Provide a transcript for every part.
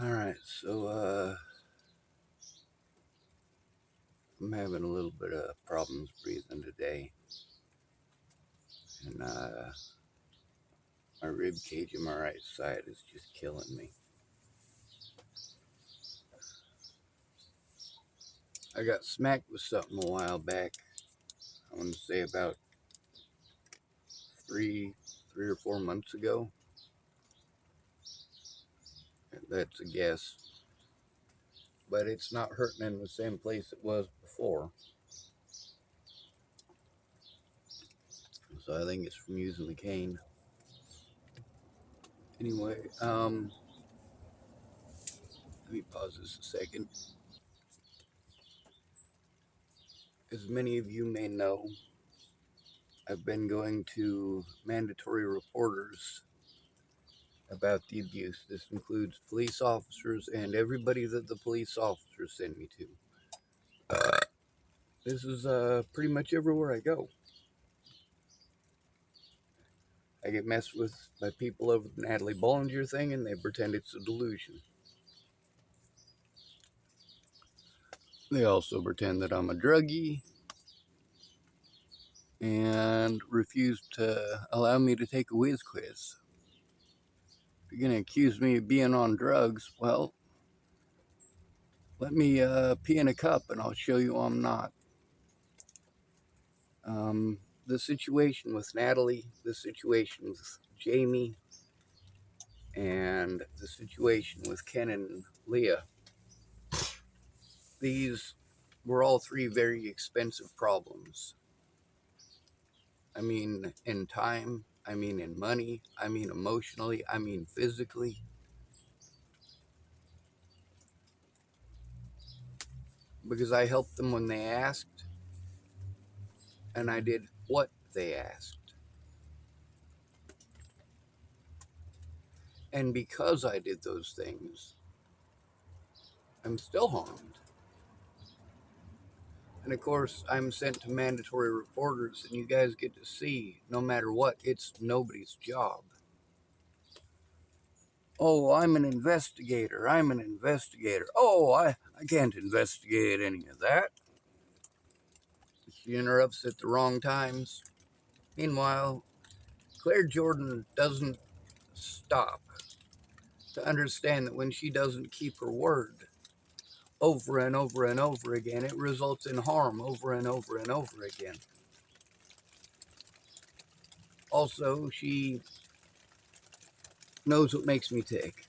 Alright, so I'm having a little bit of problems breathing today. And my rib cage on my right side is just killing me. I got smacked with something a while back. I want to say about three or 4 months ago. That's a guess. But it's not hurting in the same place it was before. So I think it's from using the cane. Anyway, let me pause this a second. As many of you may know, I've been going to mandatory reporters about the abuse. This includes police officers and everybody that the police officers send me to. This is pretty much everywhere I go. I get messed with by people over the Natalie Bollinger thing, and they pretend it's a delusion. They also pretend that I'm a druggie and refuse to allow me to take a whiz quiz. If you're going to accuse me of being on drugs, well, let me pee in a cup and I'll show you I'm not. The situation with Natalie, the situation with Jamie, and the situation with Ken and Leah, these were all three very expensive problems. I mean in time, I mean in money, I mean emotionally, I mean physically. Because I helped them when they asked, and I did what they asked. And because I did those things, I'm still harmed. And of course, I'm sent to mandatory reporters, and you guys get to see, no matter what, it's nobody's job. Oh, I'm an investigator. I'm an investigator. Oh, I can't investigate any of that. She interrupts at the wrong times. Meanwhile, Claire Jordan doesn't stop to understand that when she doesn't keep her word over and over and over again, it results in harm over and over and over again. Also, she knows what makes me tick.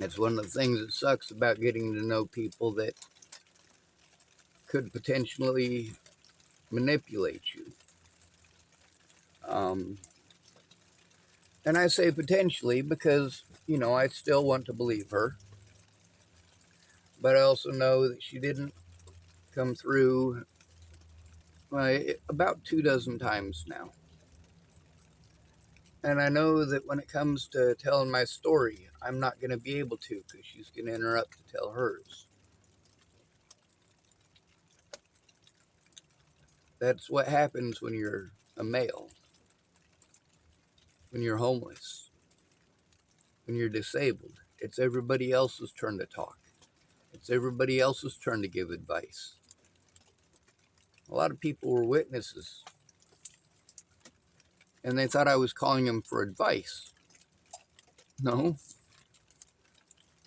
That's one of the things that sucks about getting to know people that could potentially manipulate you. And I say potentially because, I still want to believe her. But I also know that she didn't come through about 24 times now. And I know that when it comes to telling my story, I'm not going to be able to because she's going to interrupt to tell hers. That's what happens when you're a male, when you're homeless, when you're disabled. It's everybody else's turn to talk. It's everybody else's turn to give advice. A lot of people were witnesses, and they thought I was calling them for advice. No,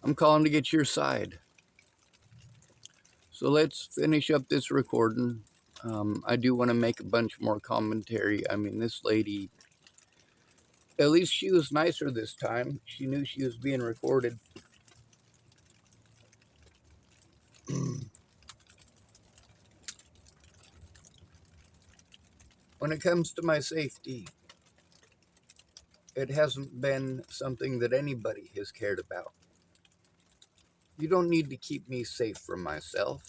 I'm calling to get your side. So let's finish up this recording. I do want to make a bunch more commentary. I mean, this lady, at least she was nicer this time. She knew she was being recorded. When it comes to my safety, it hasn't been something that anybody has cared about. You don't need to keep me safe from myself.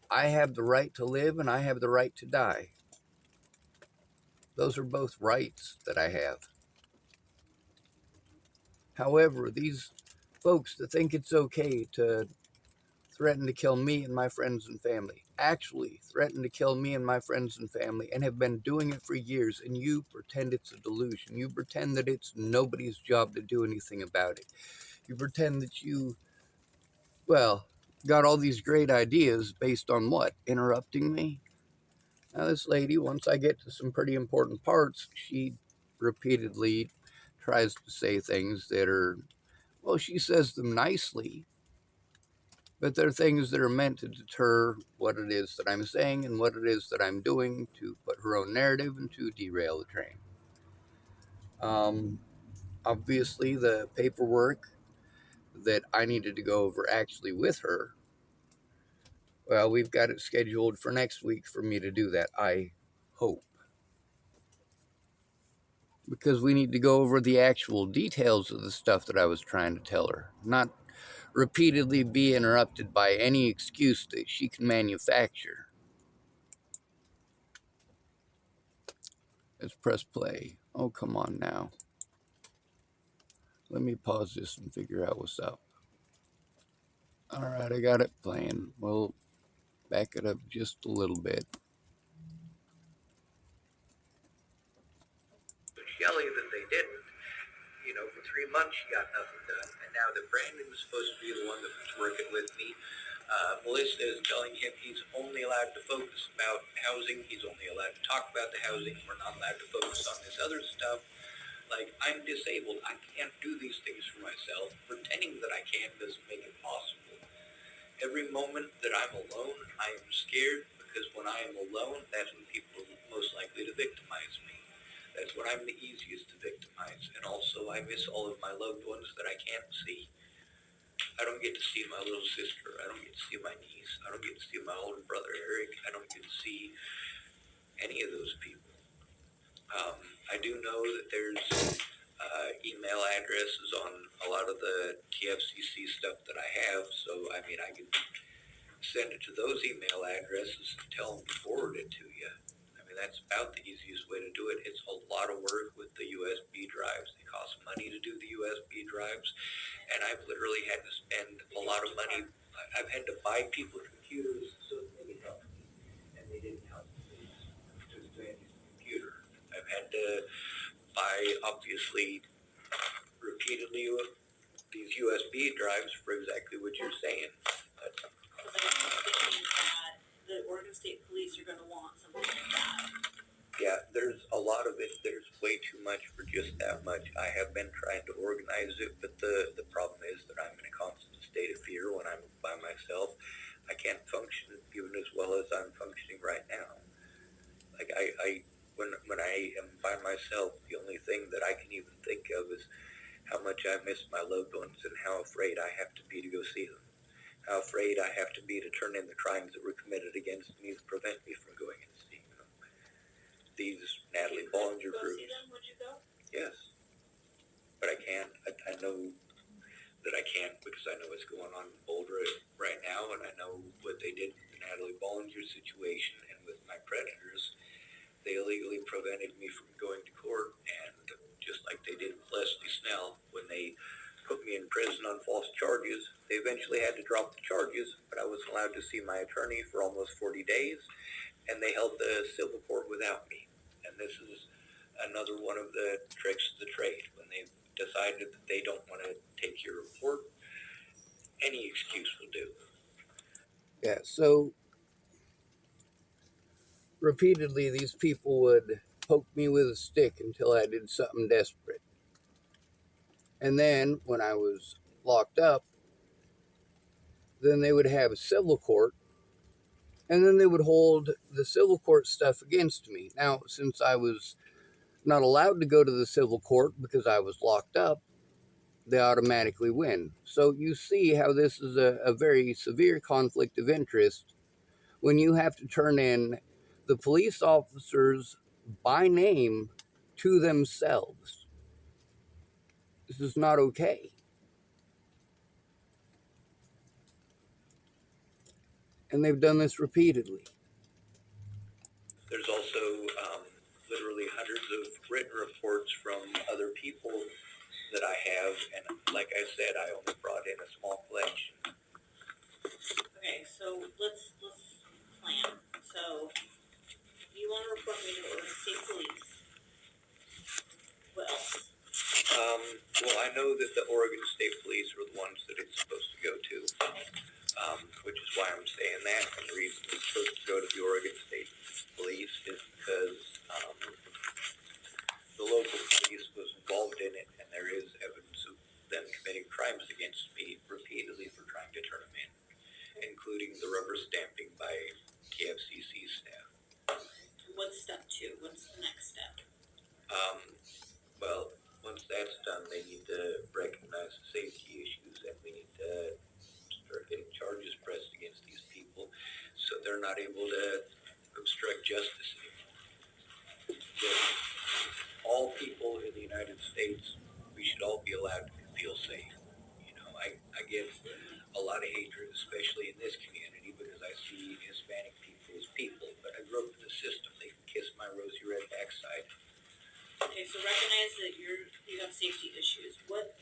I have the right to live and I have the right to die. Those are both rights that I have. However, these folks that think it's okay to threaten to kill me and my friends and family, actually threatened to kill me and my friends and family and have been doing it for years, and you pretend it's a delusion. You pretend that it's nobody's job to do anything about it. You pretend that you, well, got all these great ideas based on what? Interrupting me? Now, this lady, once I get to some pretty important parts, she repeatedly tries to say things that are, well, she says them nicely, but they're things that are meant to deter what it is that I'm saying and what it is that I'm doing to put her own narrative and to derail the train. Obviously, the paperwork that I needed to go over actually with her, well, we've got it scheduled for next week for me to do that, I hope. Because we need to go over the actual details of the stuff that I was trying to tell her, not repeatedly be interrupted by any excuse that she can manufacture. Let's press play. Oh, come on now. Let me pause this and figure out what's up. All right, I got it playing. We'll back it up just a little bit. Shelly that they didn't. You know, for 3 months she got nothing done, and now that Brandon was supposed to be the one that was working with me, Melissa is telling him he's only allowed to focus about housing, he's only allowed to talk about the housing, we're not allowed to focus on this other stuff. Like, I'm disabled, I can't do these things for myself. Pretending that I can doesn't make it possible. Every moment that I'm alone, I am scared, because when I am alone, that's when people are most likely to victimize me. That's when I'm the easiest to victimize. And also, I miss all of my loved ones that I can't see. I don't get to see my little sister. I don't get to see my niece. I don't get to see my older brother, Eric. I don't get to see any of those people. I do know that there's email addresses on a lot of the TFCC stuff that I have. So, I mean, I can send it to those email addresses and tell them to forward it to you. I mean, that's about the easiest way to do it. It's a lot of work with the USB drives. They cost money to do the USB drives, and I've literally had to spend a lot of money. I've had to buy people computers so that they could help me, and they didn't help me. Just doing this computer. I've had to buy, obviously, repeatedly these USB drives for exactly what you're saying. But, the Oregon State Police are going to want something like that. Yeah, there's a lot of it. There's way too much for just that much. I have been trying to organize it, but the problem is that I'm in a constant state of fear when I'm by myself. I can't function even as well as I'm functioning right now. Like when I am by myself, the only thing that I can even think of is how much I miss my loved ones and how afraid I have to be to go see them. How afraid I have to be to turn in the crimes that were committed against me to prevent me from going and seeing them. These Natalie Bollinger groups. See them? Would you go? Yes, but I can't. I know that I can't because I know what's going on in Boulder right now, and I know what they did with the Natalie Bollinger situation and with my predators. They illegally prevented me from going to court, and just like they did with Leslie Snell, when they put me in prison on false charges, they eventually had to drop the charges, but I wasn't allowed to see my attorney for almost 40 days, and they held the civil court without me. And this is another one of the tricks of the trade. When they decided that they don't want to take your report, any excuse will do. Yeah, so repeatedly these people would poke me with a stick until I did something desperate. And then when I was locked up, then they would have a civil court, and then they would hold the civil court stuff against me. Now, since I was not allowed to go to the civil court because I was locked up, they automatically win. So you see how this is a very severe conflict of interest when you have to turn in the police officers by name to themselves. This is not okay. And they've done this repeatedly. There's also literally hundreds of written reports from other people that I have, and like I said, I only brought in a small collection. Okay, so let's plan. So, you want to report me to Oregon State Police. What else? Well, I know that the Oregon State Police are the ones that it's supposed to go to, which is why I'm saying that. And the reason it's supposed to go to the Oregon State Police is because the local police was involved in it, and there is evidence of them committing crimes against me repeatedly for trying to turn them in, including the rubber stamping by tfcc staff. What's step 2? What's the next step? Well, once that's done, they need to recognize the safety issues, and we need to start getting charges pressed against these people so they're not able to obstruct justice anymore. But all people in the United States, we should all be allowed to feel safe. You know, I get a lot of hatred, especially in this community, because I see Hispanic people as people, but I grew up in the system. They can kiss my rosy red backside. Okay, so recognize that you have safety issues. What?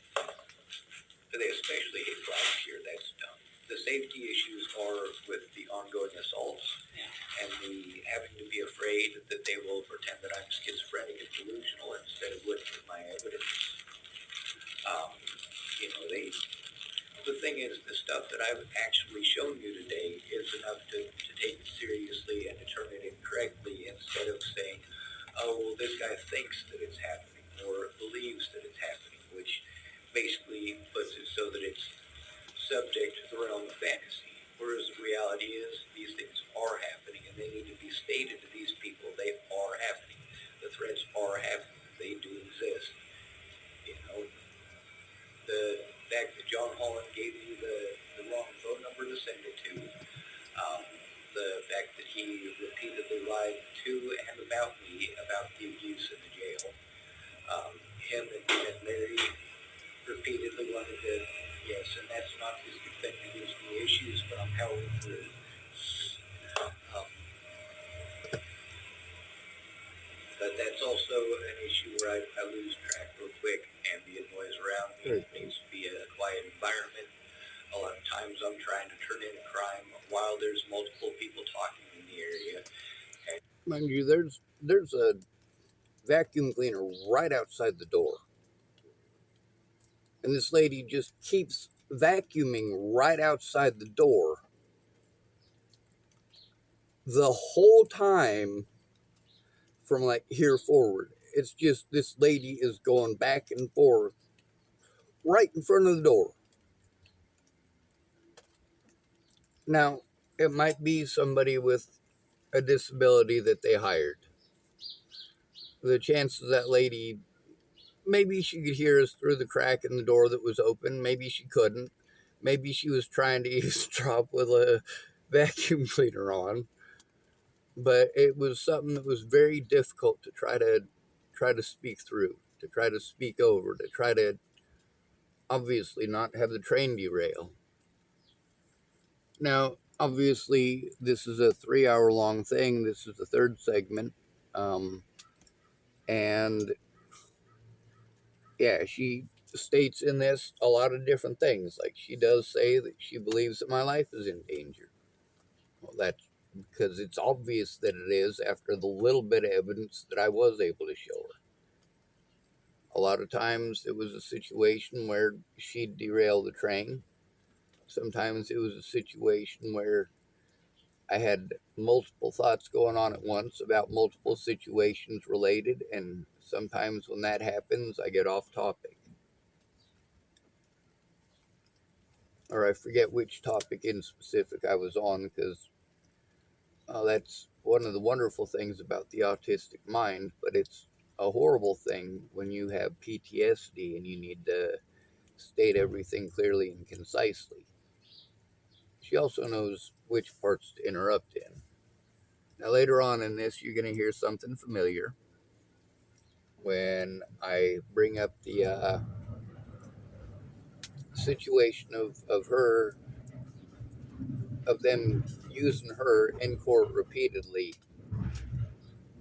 They especially hate blacks here. That's dumb. The safety issues are with the ongoing assaults, and the having to be afraid that they will pretend that I'm schizophrenic and delusional instead of looking at my evidence. The thing is, the stuff that I've actually shown you today is enough to take it seriously and to turn it in correctly instead of saying, oh, well, this guy thinks that it's happening or believes that it's happening, which basically puts it so that it's subject to the realm of fantasy. Whereas the reality is these things are happening, and they need to be stated to these people. They are happening. The threats are happening. They do exist. You know, the fact that John Holland gave you the wrong phone number to send it to, the fact that he repeatedly lied to and about me about the abuse in the jail, him and Mary repeatedly wanted to, yes, and that's not just the thing that gives me issues, but I'm powering through. But that's also an issue where I lose track real quick. Ambient noise around me. It needs to be a quiet environment. A lot of times I'm trying to turn in a crime while there's multiple people talking in the area. Mind you, there's a vacuum cleaner right outside the door. And this lady just keeps vacuuming right outside the door the whole time from like here forward. It's just this lady is going back and forth right in front of the door. Now, it might be somebody with a disability that they hired. The chances that lady, maybe she could hear us through the crack in the door that was open. Maybe she couldn't. Maybe she was trying to eavesdrop with a vacuum cleaner on. But it was something that was very difficult to try to speak through, to try to speak over, to try to obviously not have the train derail. Now, obviously, this is a 3-hour long thing. This is the third segment. And yeah, she states in this a lot of different things. Like she does say that she believes that my life is in danger. Well, that's because it's obvious that it is after the little bit of evidence that I was able to show her. A lot of times it was a situation where she'd derail the train. Sometimes it was a situation where I had multiple thoughts going on at once about multiple situations related, and sometimes when that happens, I get off topic. Or I forget which topic in specific I was on, because that's one of the wonderful things about the autistic mind, but it's a horrible thing when you have PTSD and you need to state everything clearly and concisely. She also knows which parts to interrupt in. Now, later on in this, you're going to hear something familiar when I bring up the situation of her, of them using her in court repeatedly.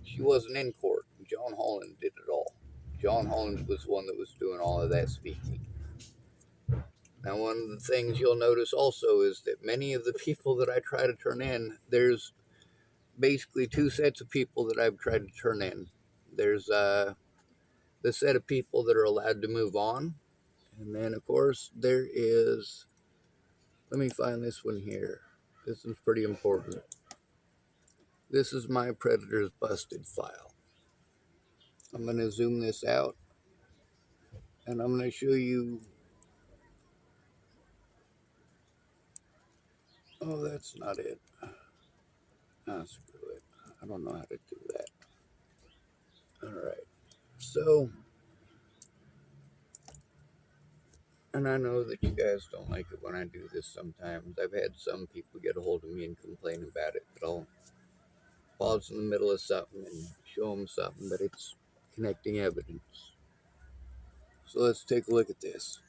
She wasn't in court. John Holland did it all. John Holland was the one that was doing all of that speaking. Now, one of the things you'll notice also is that many of the people that I try to turn in, there's basically two sets of people that I've tried to turn in. There's the set of people that are allowed to move on, and then of course there is, let me find this one here. This is pretty important. This is my predators busted file. I'm going to zoom this out and I'm going to show you. Oh, that's not it. Ah, screw it. I don't know how to do that. All right. So, and I know that you guys don't like it when I do this sometimes. I've had some people get a hold of me and complain about it, but I'll pause in the middle of something and show them something, but it's connecting evidence. So let's take a look at this.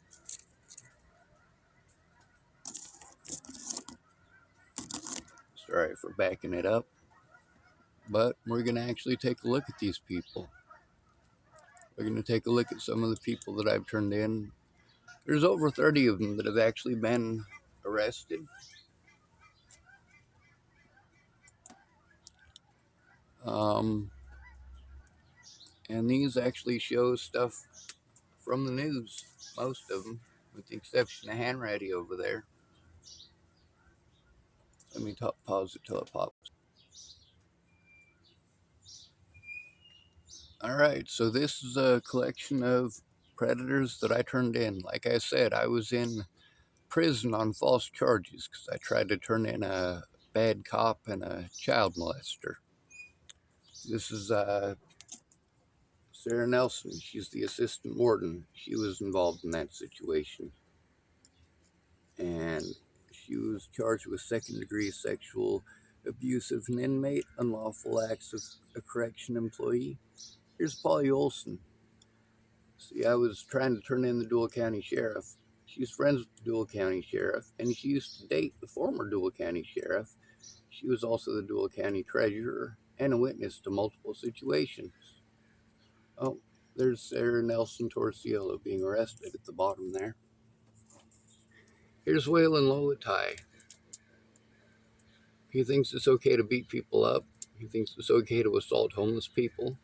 Sorry for backing it up, but we're going to actually take a look at these people. We're going to take a look at some of the people that I've turned in. There's over 30 of them that have actually been arrested. And these actually show stuff from the news, most of them, with the exception of Hanratty over there. Let me pause it till it pops. All right, so this is a collection of predators that I turned in. Like I said, I was in prison on false charges because I tried to turn in a bad cop and a child molester. This is Sarah Nelson. She's the assistant warden. She was involved in that situation. And she was charged with second-degree sexual abuse of an inmate, unlawful acts of a correction employee. Here's Polly Olson. See, I was trying to turn in the Dual County Sheriff. She's friends with the Dual County Sheriff, and she used to date the former Dual County Sheriff. She was also the Dual County Treasurer and a witness to multiple situations. Oh, there's Sarah Nelson Torciello being arrested at the bottom there. Here's Waylon Lolatai. He thinks it's okay to beat people up. He thinks it's okay to assault homeless people.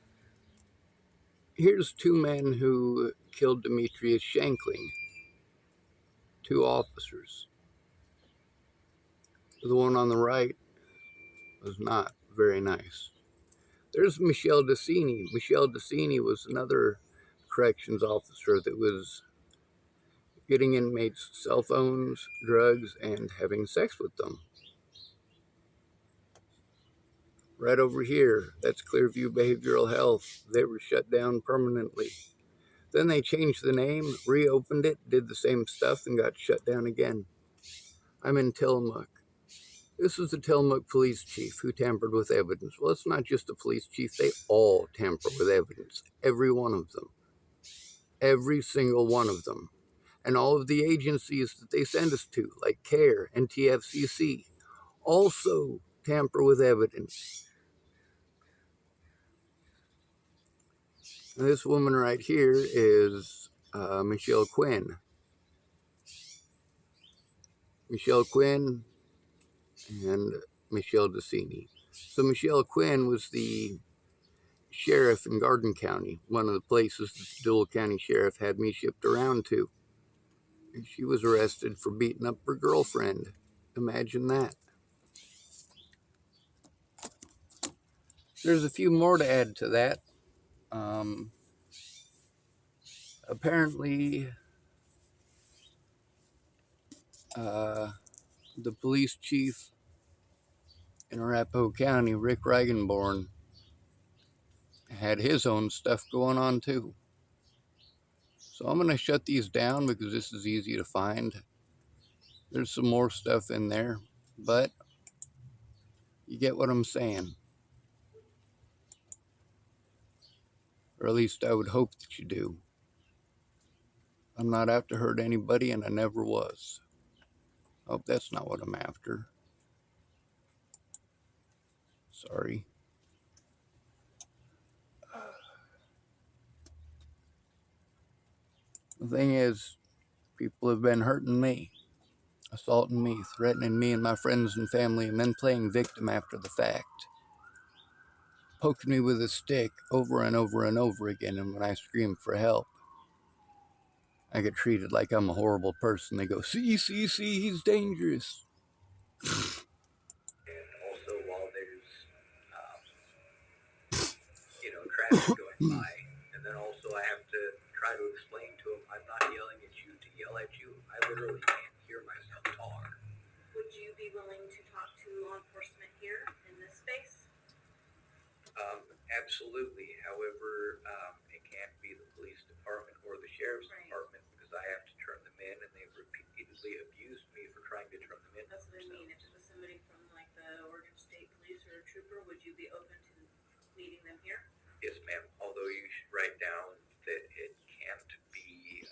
Here's two men who killed Demetrius Shankling, two officers. The one on the right was not very nice. There's Michelle Decini. Michelle Decini was another corrections officer that was getting inmates cell phones, drugs, and having sex with them. Right over here, that's Clearview Behavioral Health. They were shut down permanently. Then they changed the name, reopened it, did the same stuff, and got shut down again. I'm in Tillamook. This is the Tillamook police chief who tampered with evidence. Well, it's not just the police chief. They all tamper with evidence. Every one of them. Every single one of them. And all of the agencies that they send us to, like CARE and TFCC, also tamper with evidence. Now, this woman right here is Michelle Quinn. Michelle Quinn and Michelle Decini. So Michelle Quinn was the sheriff in Garden County, one of the places that the Dual County Sheriff had me shipped around to. And she was arrested for beating up her girlfriend. Imagine that. There's a few more to add to that. Apparently, the police chief in Arapahoe County, Rick Reigenborn, had his own stuff going on too. So I'm going to shut these down because this is easy to find. There's some more stuff in there, but you get what I'm saying. Or at least I would hope that you do. I'm not out to hurt anybody, and I never was. Oh, that's not what I'm after. Sorry. The thing is, people have been hurting me, assaulting me, threatening me and my friends and family, and then playing victim after the fact. poking me with a stick over and over and over again, and when I scream for help, I get treated like I'm a horrible person. They go, see, he's dangerous. And also while there's, um, traffic going by, and then also I have to try to explain to them, I'm not yelling at you to yell at you. I literally can't hear myself talk. Would you be willing to talk to law enforcement here in this space? Absolutely. However, it can't be the police department or the sheriff's Right. department because I have to turn them in, and they've repeatedly abused me for trying to turn them in. That's what I mean. If it was somebody from like the Oregon State Police or a trooper, would you be open to meeting them here? Yes, ma'am. Although you should write down that it can't be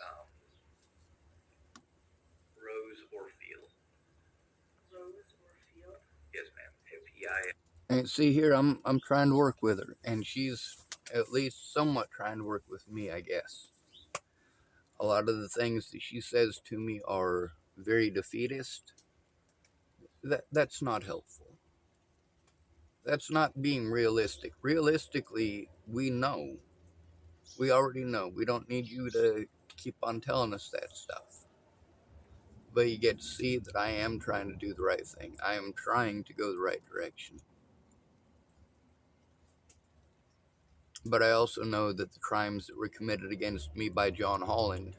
Rose or Field. Rose or Field? Yes, ma'am. FEI. And see here, I'm trying to work with her, and she's at least somewhat trying to work with me, I guess. A lot of the things that she says to me are very defeatist. That's not helpful. That's not being realistic. Realistically, we know. We already know. We don't need you to keep on telling us that stuff. But you get to see that I am trying to do the right thing. I am trying to go the right direction. But I also know that the crimes that were committed against me by John Holland,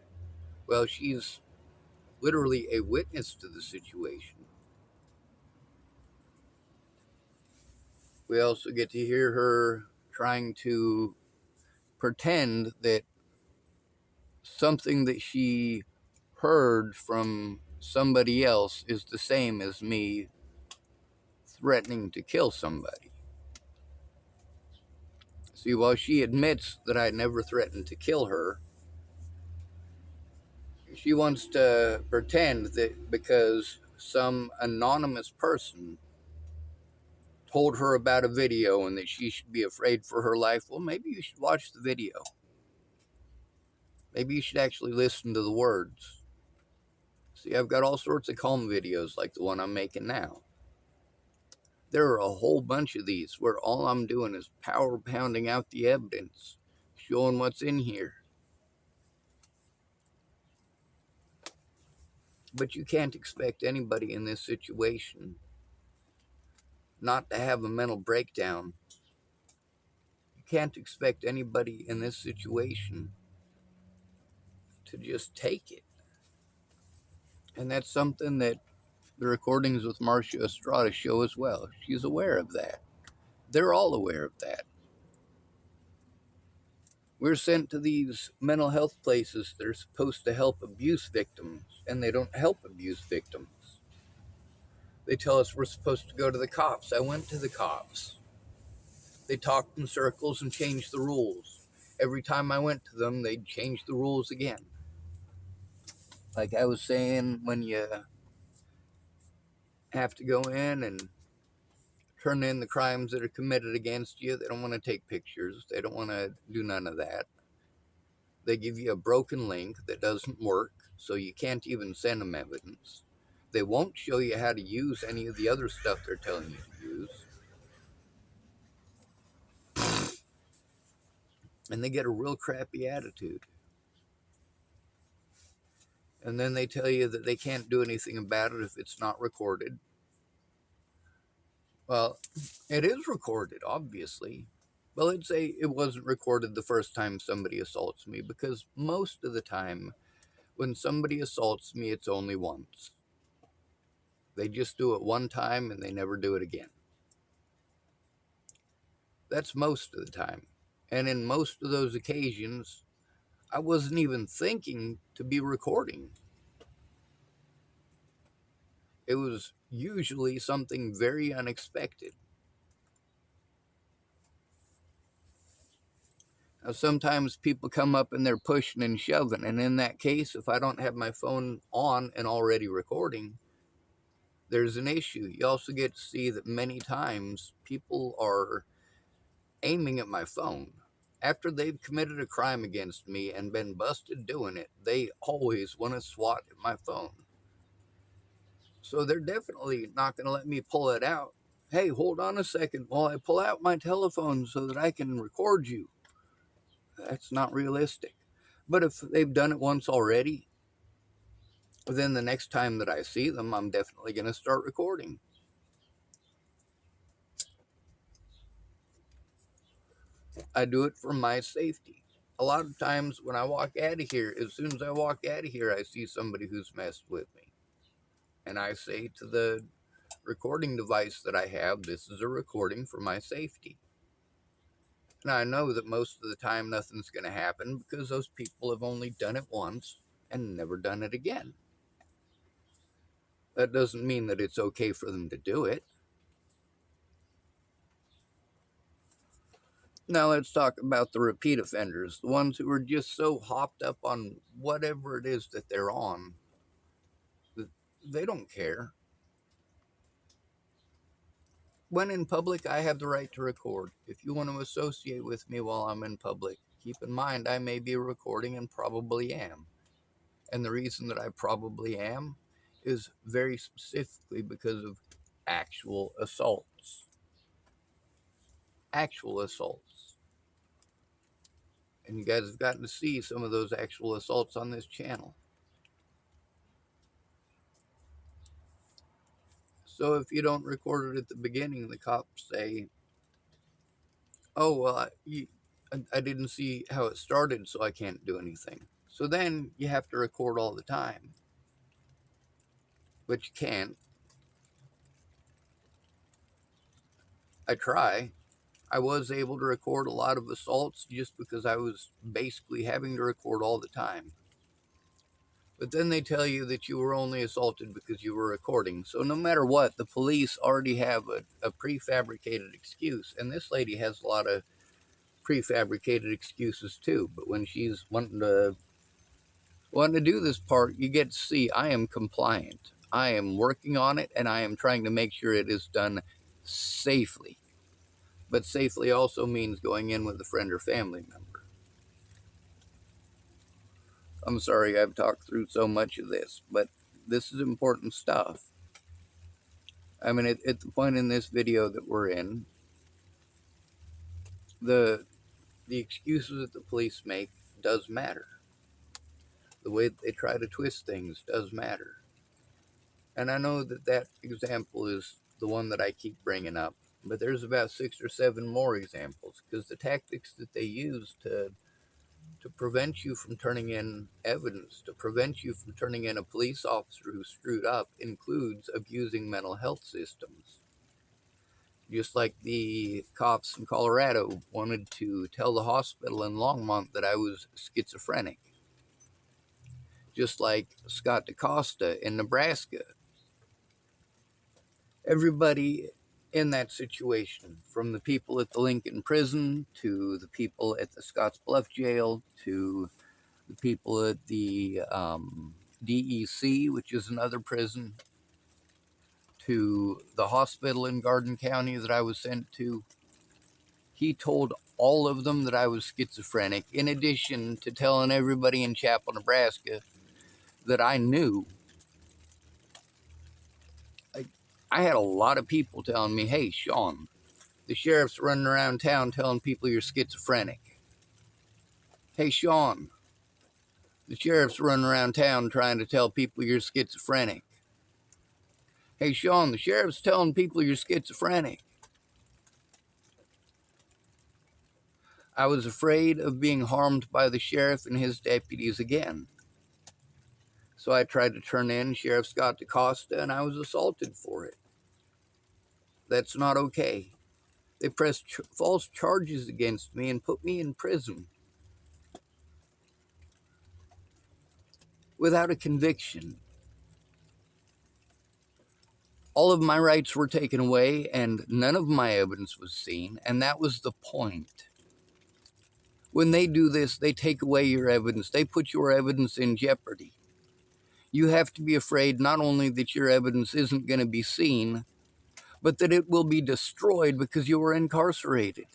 well, she's literally a witness to the situation. We also get to hear her trying to pretend that something that she heard from somebody else is the same as me threatening to kill somebody. See, while she admits that I never threatened to kill her, she wants to pretend that because some anonymous person told her about a video and that she should be afraid for her life. Well, maybe you should watch the video. Maybe you should actually listen to the words. See, I've got all sorts of calm videos like the one I'm making now. There are a whole bunch of these where all I'm doing is power pounding out the evidence, showing what's in here. But you can't expect anybody in this situation not to have a mental breakdown. You can't expect anybody in this situation to just take it. And that's something that the recordings with Marcia Estrada show as well. She's aware of that. They're all aware of that. We're sent to these mental health places that are supposed to help abuse victims, and they don't help abuse victims. They tell us we're supposed to go to the cops. I went to the cops. They talked in circles and changed the rules. Every time I went to them, they'd change the rules again. Like I was saying, when you have to go in and turn in the crimes that are committed against you, they don't want to take pictures. They don't want to do none of that. They give you a broken link that doesn't work, so you can't even send them evidence. They won't show you how to use any of the other stuff they're telling you to use. And they get a real crappy attitude. And then they tell you that they can't do anything about it if it's not recorded. Well, it is recorded, obviously. Well, let's say it wasn't recorded the first time somebody assaults me, because most of the time when somebody assaults me, it's only once. They just do it one time and they never do it again. That's most of the time. And in most of those occasions, I wasn't even thinking to be recording. It was usually something very unexpected. Now, sometimes people come up and they're pushing and shoving, and in that case, if I don't have my phone on and already recording, there's an issue. You also get to see that many times people are aiming at my phone. After they've committed a crime against me and been busted doing it, they always want to swat at my phone. So they're definitely not going to let me pull it out. hey, hold on a second while I pull out my telephone so that I can record you. That's not realistic. But if they've done it once already, then the next time that I see them, I'm definitely going to start recording. I do it for my safety. A lot of times when I walk out of here, as soon as I walk out of here, I see somebody who's messed with me. And I say to the recording device that I have, this is a recording for my safety. And I know that most of the time nothing's going to happen because those people have only done it once and never done it again. That doesn't mean that it's okay for them to do it. Now let's talk about the repeat offenders, the ones who are just so hopped up on whatever it is that they're on that they don't care. When in public, I have the right to record. If you want to associate with me while I'm in public, keep in mind I may be recording and probably am. And the reason that I probably am is very specifically because of actual assaults. Actual assaults. And you guys have gotten to see some of those actual assaults on this channel. So if you don't record it at the beginning, the cops say, oh, well, I didn't see how it started, so I can't do anything. So then you have to record all the time. But you can't. I try. I was able to record a lot of assaults just because I was basically having to record all the time. But then they tell you that you were only assaulted because you were recording. So no matter what, the police already have a prefabricated excuse. And this lady has a lot of prefabricated excuses too. But when she's wanting to do this part, you get to see I am compliant. I am working on it, and I am trying to make sure it is done safely. But safely also means going in with a friend or family member. I'm sorry I've talked through so much of this, but this is important stuff. I mean, at the point in this video that we're in, the excuses that the police make does matter. The way that they try to twist things does matter. And I know that that example is the one that I keep bringing up, but there's about 6 or 7 more examples, because the tactics that they use to prevent you from turning in evidence, to prevent you from turning in a police officer who screwed up, includes abusing mental health systems. Just like the cops in Colorado wanted to tell the hospital in Longmont that I was schizophrenic. Just like Scott DaCosta in Nebraska. Everybody in that situation, from the people at the Lincoln prison, to the people at the Scottsbluff jail, to the people at the DEC, which is another prison, to the hospital in Garden County that I was sent to, he told all of them that I was schizophrenic, in addition to telling everybody in Chapel, Nebraska that I knew. I had a lot of people telling me, hey, Sean, the sheriff's running around town telling people you're schizophrenic. Hey, Sean, the sheriff's running around town trying to tell people you're schizophrenic. Hey, Sean, the sheriff's telling people you're schizophrenic. I was afraid of being harmed by the sheriff and his deputies again. So I tried to turn in Sheriff Scott DaCosta, and I was assaulted for it. That's not okay. They pressed false charges against me and put me in prison without a conviction. All of my rights were taken away, and none of my evidence was seen, and that was the point. When they do this, they take away your evidence. They put your evidence in jeopardy. You have to be afraid not only that your evidence isn't going to be seen, but that it will be destroyed because you were incarcerated.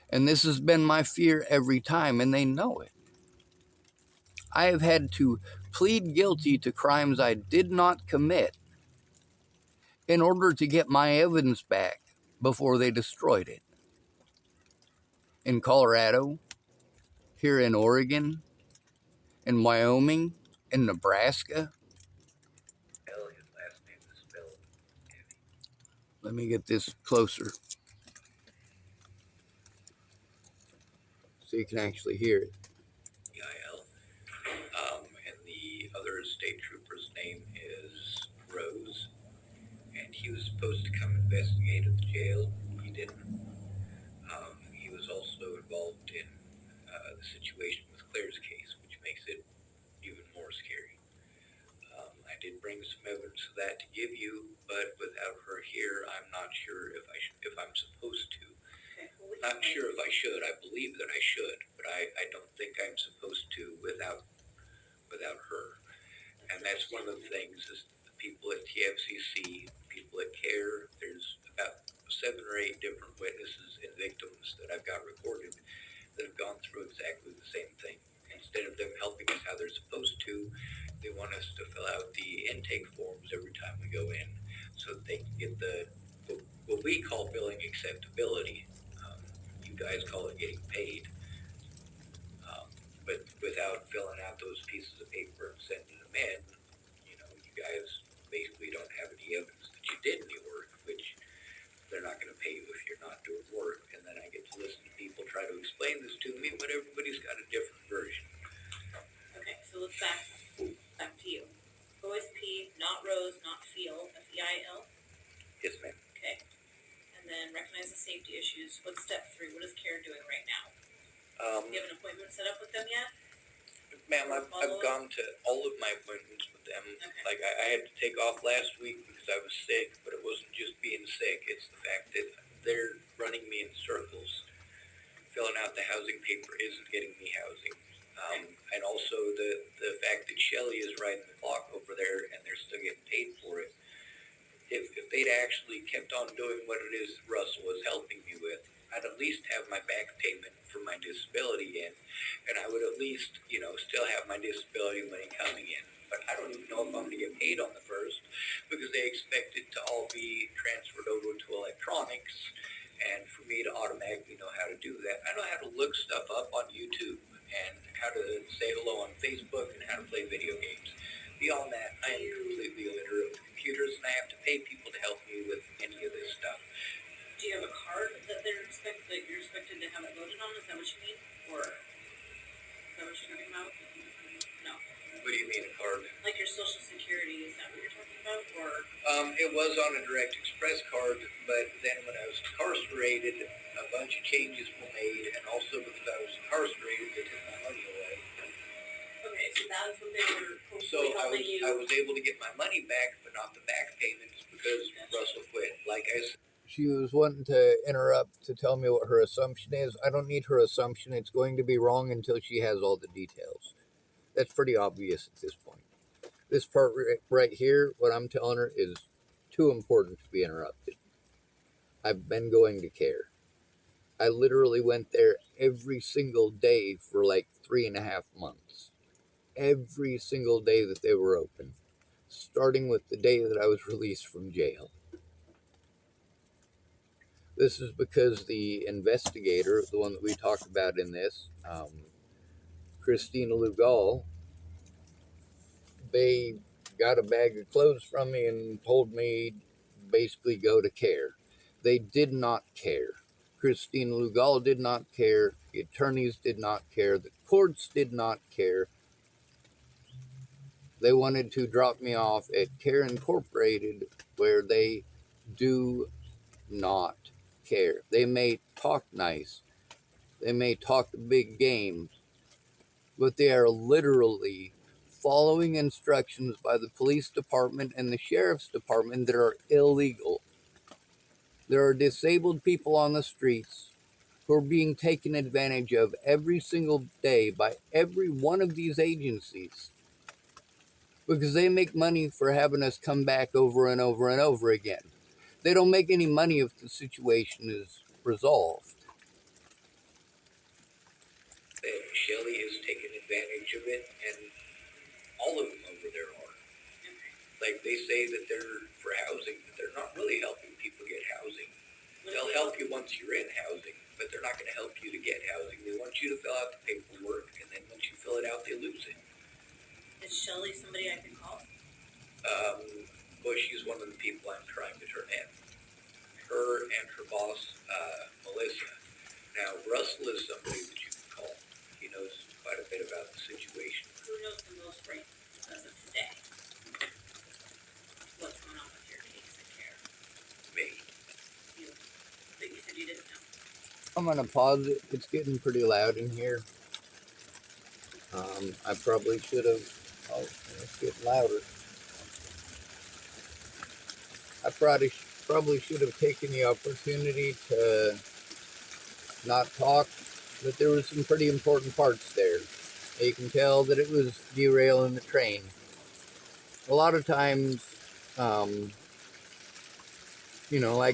And this has been my fear every time, and they know it. I have had to plead guilty to crimes I did not commit in order to get my evidence back before they destroyed it. In Colorado, here in Oregon, in Wyoming, in Nebraska. His last name is spelled Let me get this closer so you can actually hear it. E-I-L. And the other state trooper's name is Rose. And he was supposed to come investigate at the jail. He didn't. He was also involved in the situation with Claire's case, which makes it even more scary. I did bring some evidence of that to give you, but without her here, I'm not sure if I'm supposed to. Okay, well, Not sure if I should. I believe that I should, but I don't think I'm supposed to without her. And that's one of the things is the people at TFCC, people at CARE, there's about 7 or 8 different witnesses and victims that I've got recorded that have gone through exactly the same thing. Instead of them helping us how they're supposed to, they want us to fill out the intake forms every time we go in so that they can get what we call billing acceptability. You guys call it getting paid. But without filling out those pieces of paper and sending them in, you guys basically don't have any evidence that you did any work, which they're not going to pay you if you're not doing work. And then I get to listen to people try to explain this to me, but everybody's got a different version. Okay, so let's back to you. OSP, not Rose, not Feel, F-E-I-L. Yes, ma'am. Okay. And then recognize the safety issues. What's step 3? What is CARE doing right now? Do you have an appointment set up with them yet? Ma'am, I've gone to all of my appointments with them. Okay. Like, I had to take off last week because I was sick, but it wasn't just being sick. It's the fact that they're running me in circles. Filling out the housing paper isn't getting me housing. And also the fact that Shelley is riding the clock over there and they're still getting paid for it. If they'd actually kept on doing what it is Russell was helping me with, I'd at least have my back payment for my disability in, and I would at least, still have my disability money coming in. But I don't even know if I'm going to get paid on the 1st because they expect it to all be transferred over to electronics, and for me to automatically know how to do that. I know how to look stuff up on YouTube and how to say hello on Facebook and how to play video games. Beyond that, I am completely illiterate with computers, and I have to pay people to help me with any of this stuff. Do you have a card that you're expected to have it loaded on? Is that what you mean? Or is that what you're talking about? No. What do you mean, a card? Like your social security, is that what you're talking about? Or it was on a Direct Express card, but then when I was incarcerated, a bunch of changes were made, and also because I was incarcerated, they took my money away. okay, so that is what they were So hopefully helping you. I was able to get my money back, but not the back payments because Russell quit. Like I said. She was wanting to interrupt to tell me what her assumption is. I don't need her assumption. It's going to be wrong until she has all the details. That's pretty obvious at this point. This part right here, what I'm telling her, is too important to be interrupted. I've been going to CARE. I literally went there every single day for like 3.5 months. Every single day that they were open, starting with the day that I was released from jail. This is because the investigator, the one that we talked about in this, Christina Lugal, they got a bag of clothes from me and told me basically go to CARE. They did not care. Christina Lugal did not care. The attorneys did not care. The courts did not care. They wanted to drop me off at CARE Incorporated, where they do not care. They may talk nice. They may talk big games, but they are literally following instructions by the police department and the sheriff's department that are illegal. There are disabled people on the streets who are being taken advantage of every single day by every one of these agencies because they make money for having us come back over and over and over again. They don't make any money if the situation is resolved. Shelley is taking advantage of it, and all of them over there are. Like they say that they're for housing, but they're not really helping people get housing. What if They'll they help don't- you once you're in housing, but they're not going to help you to get housing. They want you to fill out the paperwork, and then once you fill it out, they lose it. Is Shelley somebody I can call? Well, she's one of the people I'm trying to turn in. Her and her boss, Melissa. Now, Russell is somebody that you can call. He knows quite a bit about the situation. Who knows the most right as of today? What's going on with your case of care? Me. You, but you said you didn't know. I'm gonna pause it. It's getting pretty loud in here. I probably should have. Oh, it's getting louder. I probably should have taken the opportunity to not talk, but there was some pretty important parts there. You can tell that it was derailing the train. A lot of times, like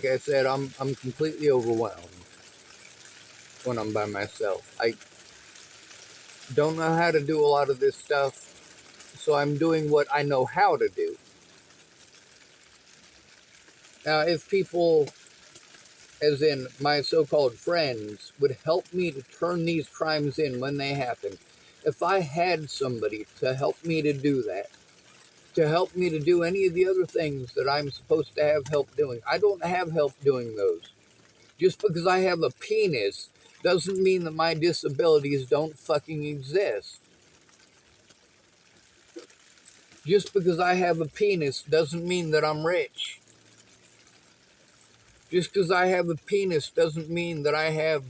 I said, I'm completely overwhelmed when I'm by myself. I don't know how to do a lot of this stuff, so I'm doing what I know how to do. Now, if people, as in my so-called friends, would help me to turn these crimes in when they happen, if I had somebody to help me to do that, to help me to do any of the other things that I'm supposed to have help doing, I don't have help doing those. Just because I have a penis doesn't mean that my disabilities don't fucking exist. Just because I have a penis doesn't mean that I'm rich. Just because I have a penis doesn't mean that I have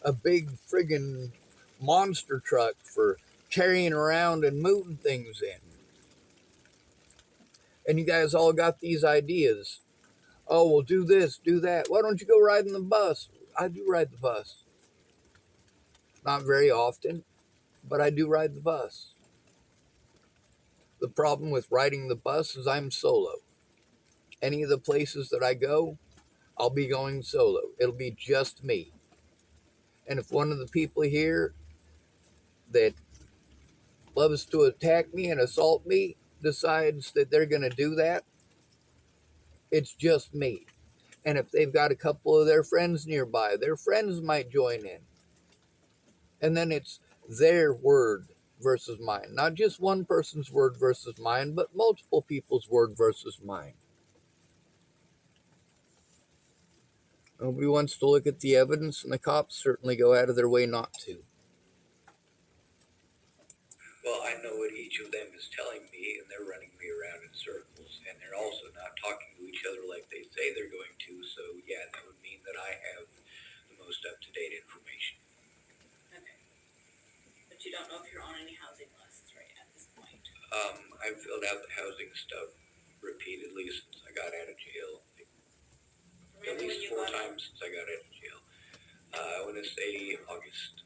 a big friggin' monster truck for carrying around and moving things in. And you guys all got these ideas. Oh, well, do this, do that. Why don't you go riding the bus? I do ride the bus. Not very often, but I do ride the bus. The problem with riding the bus is I'm solo. Any of the places that I go, I'll be going solo. It'll be just me. And if one of the people here that loves to attack me and assault me decides that they're going to do that, it's just me. And if they've got a couple of their friends nearby, their friends might join in. And then it's their word versus mine. Not just one person's word versus mine, but multiple people's word versus mine. Nobody wants to look at the evidence, and the cops certainly go out of their way not to. Well, I know what each of them is telling me, and they're running me around in circles, and they're also not talking to each other like they say they're going to, so yeah, that would mean that I have the most up-to-date information. Okay. But you don't know if you're on any housing lists right at this point. I've filled out the housing stuff repeatedly since I got out of jail. At Remember when least you 4 got times since I got out of jail. I want to say August.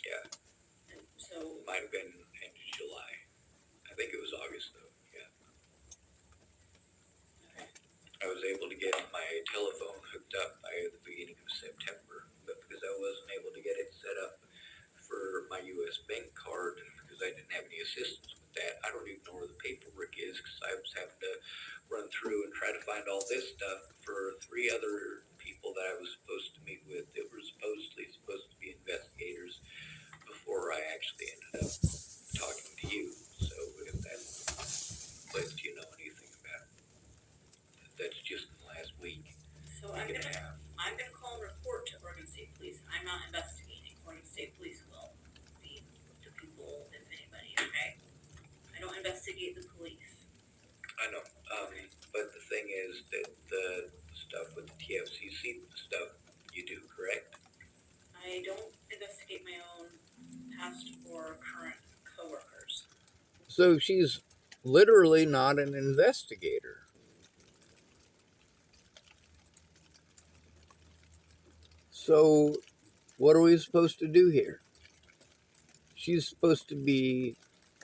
Yeah. And so, Might have been end of July. I think it was August though. Yeah. okay. I was able to get my telephone hooked up by the beginning of September, but because I wasn't able to get it set up for my U.S. bank card because I didn't have any assistance with that, I don't even know where the paperwork is because I was having to run through and try to find all this stuff for 3 other people that I was supposed to meet with that were supposedly supposed to be investigators before I actually ended up talking to you. So if that lets you know anything about it, that's just in the last week. So I'm gonna call and report to Oregon State Police. I'm not investigating. Oregon State Police will be the people, if anybody, okay? I don't investigate the police. I know, but the thing is that the stuff with the TFCC stuff, you do, correct? I don't investigate my own past or current coworkers. So she's literally not an investigator. So what are we supposed to do here? She's supposed to be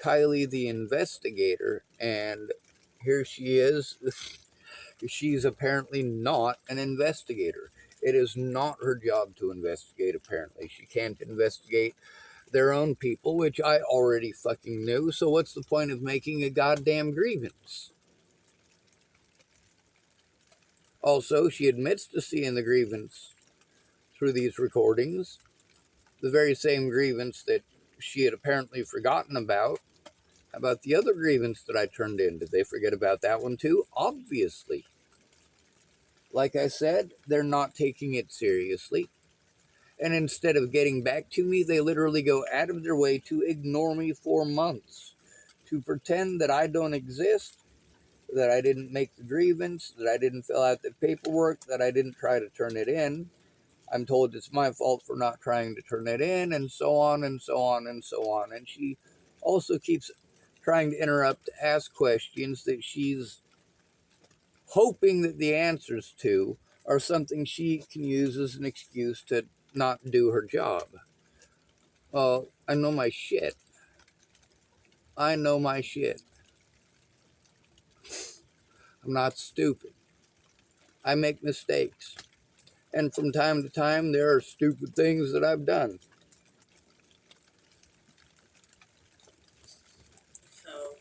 Kylee the investigator, and here she is. She's apparently not an investigator. It is not her job to investigate, apparently. She can't investigate their own people, which I already fucking knew, so what's the point of making a goddamn grievance? Also, she admits to seeing the grievance through these recordings, the very same grievance that she had apparently forgotten about the other grievance that I turned in. Did they forget about that one too? Obviously. Like I said, they're not taking it seriously. And instead of getting back to me, they literally go out of their way to ignore me for months, to pretend that I don't exist, that I didn't make the grievance, that I didn't fill out the paperwork, that I didn't try to turn it in. I'm told it's my fault for not trying to turn it in, and so on and so on and so on. And she also keeps trying to interrupt to ask questions that she's hoping that the answers to are something she can use as an excuse to not do her job. Well, I know my shit. I know my shit. I'm not stupid. I make mistakes. And from time to time, there are stupid things that I've done. So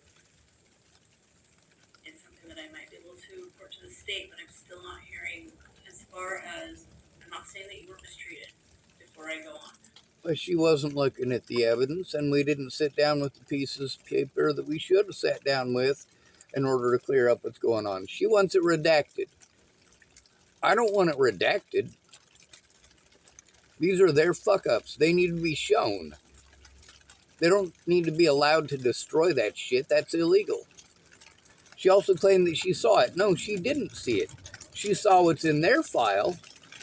it's something that I might be able to report to the state, but I'm still not hearing as far as, I'm not saying that you were mistreated before I go on. But she wasn't looking at the evidence, and we didn't sit down with the pieces of paper that we should have sat down with in order to clear up what's going on. She wants it redacted. I don't want it redacted. These are their fuck-ups. They need to be shown. They don't need to be allowed to destroy that shit. That's illegal. She also claimed that she saw it. No, she didn't see it. She saw what's in their file.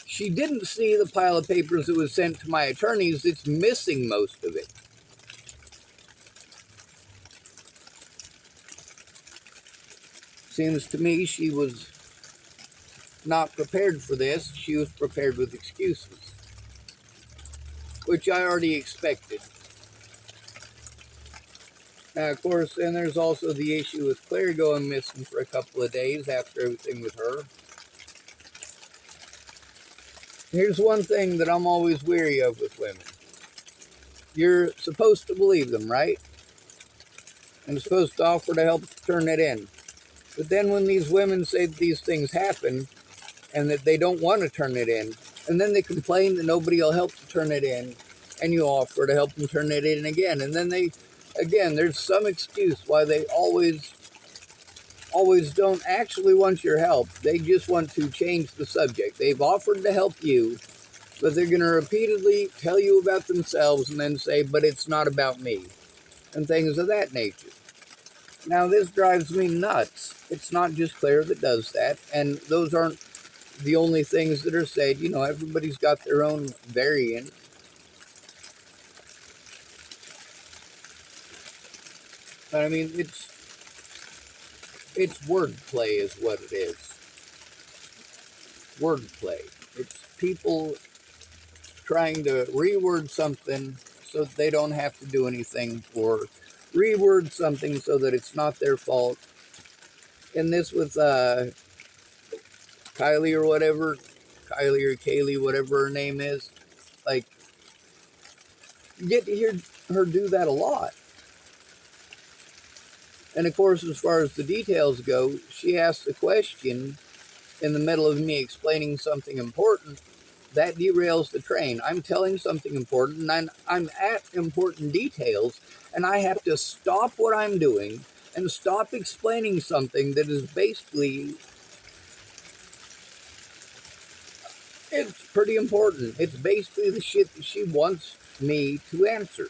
She didn't see the pile of papers that was sent to my attorneys. It's missing most of it. Seems to me she was not prepared for this. She was prepared with excuses, which I already expected. Now, of course, then there's also the issue with Claire going missing for a couple of days after everything with her. Here's one thing that I'm always weary of with women. You're supposed to believe them, right? And supposed to offer to help turn it in. But then when these women say that these things happen and that they don't want to turn it in, and then they complain that nobody will help to turn it in, and you offer to help them turn it in again, and then there's some excuse why they always don't actually want your help. They just want to change the subject. They've offered to help you, but they're going to repeatedly tell you about themselves and then say, but it's not about me, and things of that nature. Now, this drives me nuts. It's not just Claire that does that, and those aren't the only things that are said. You know, everybody's got their own variant. But I mean, it's wordplay is what it is. Wordplay. It's people trying to reword something so that they don't have to do anything, or reword something so that it's not their fault. And this with Kylee or whatever, Kylee or Kylee, whatever her name is, like, you get to hear her do that a lot. And of course, as far as the details go, she asked a question in the middle of me explaining something important. That derails the train. I'm telling something important, and I'm at important details, and I have to stop what I'm doing and stop explaining something that is basically, it's pretty important. It's basically the shit that she wants me to answer.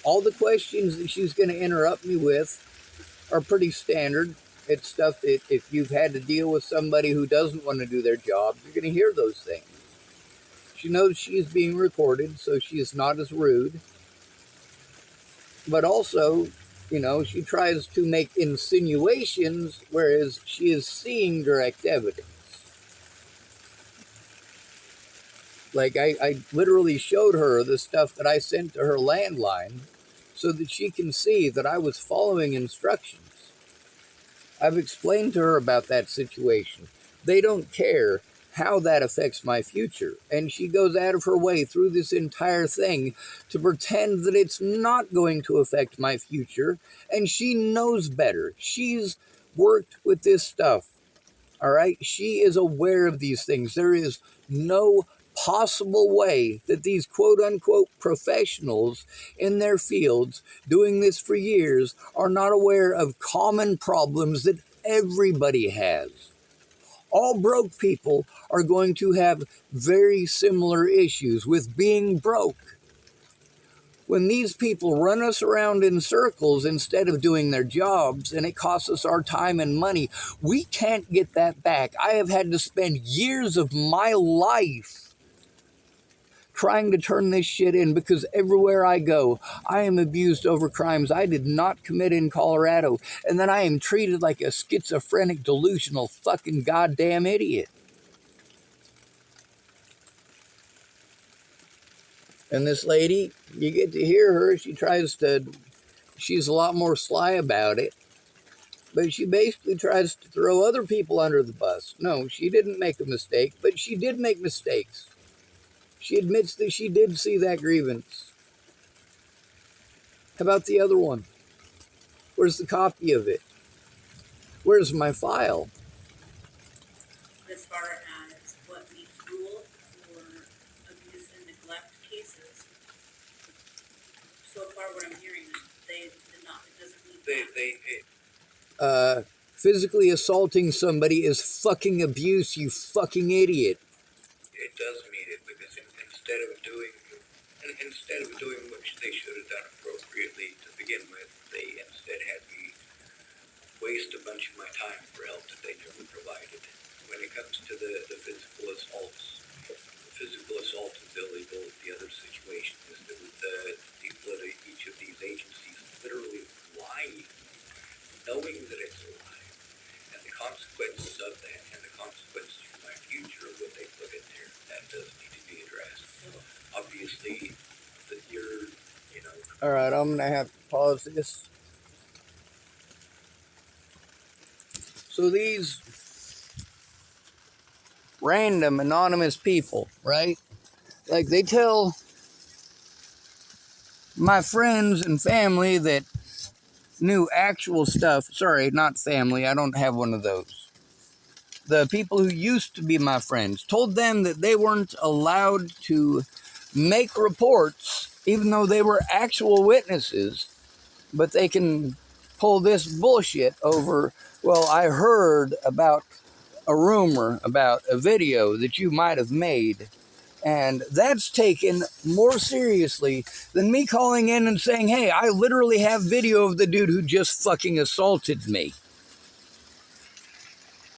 All the questions that she's going to interrupt me with are pretty standard. It's stuff that if you've had to deal with somebody who doesn't want to do their job, you're going to hear those things. She knows she is being recorded, so she is not as rude. But also, you know, she tries to make insinuations, whereas she is seeing direct evidence. Like, I literally showed her the stuff that I sent to her landline so that she can see that I was following instructions. I've explained to her about that situation. They don't care how that affects my future. And she goes out of her way through this entire thing to pretend that it's not going to affect my future. And she knows better. She's worked with this stuff. All right. She is aware of these things. There is no possible way that these quote unquote professionals in their fields doing this for years are not aware of common problems that everybody has. All broke people are going to have very similar issues with being broke. When these people run us around in circles instead of doing their jobs, and it costs us our time and money, we can't get that back. I have had to spend years of my life trying to turn this shit in because everywhere I go, I am abused over crimes I did not commit in Colorado. And then I am treated like a schizophrenic, delusional fucking goddamn idiot. And this lady, you get to hear her, she's a lot more sly about it. But she basically tries to throw other people under the bus. No, she didn't make a mistake, but she did make mistakes. She admits that she did see that grievance. How about the other one? Where's the copy of it? Where's my file? As far as what we rule for abuse and neglect cases, so far what I'm hearing is they did not, it doesn't mean Physically assaulting somebody is fucking abuse, you fucking idiot. It does meet it because instead of doing what they should have done appropriately to begin with, they instead had me waste a bunch of my time for help that they never provided. When it comes to the physical assaults, is illegal. The other situation is that the people at each of these agencies literally lying, knowing that it's a lie, and the consequences of that, and the consequences for my future of what they put in there, that does need to be addressed. Obviously, that you're, All right, I'm going to have to pause this. So these random anonymous people, right? Like they tell my friends and family that knew actual stuff. Sorry, not family. I don't have one of those. The people who used to be my friends told them that they weren't allowed to make reports, even though they were actual witnesses, but they can pull this bullshit over, well, I heard about a rumor about a video that you might have made, and that's taken more seriously than me calling in and saying, hey, I literally have video of the dude who just fucking assaulted me.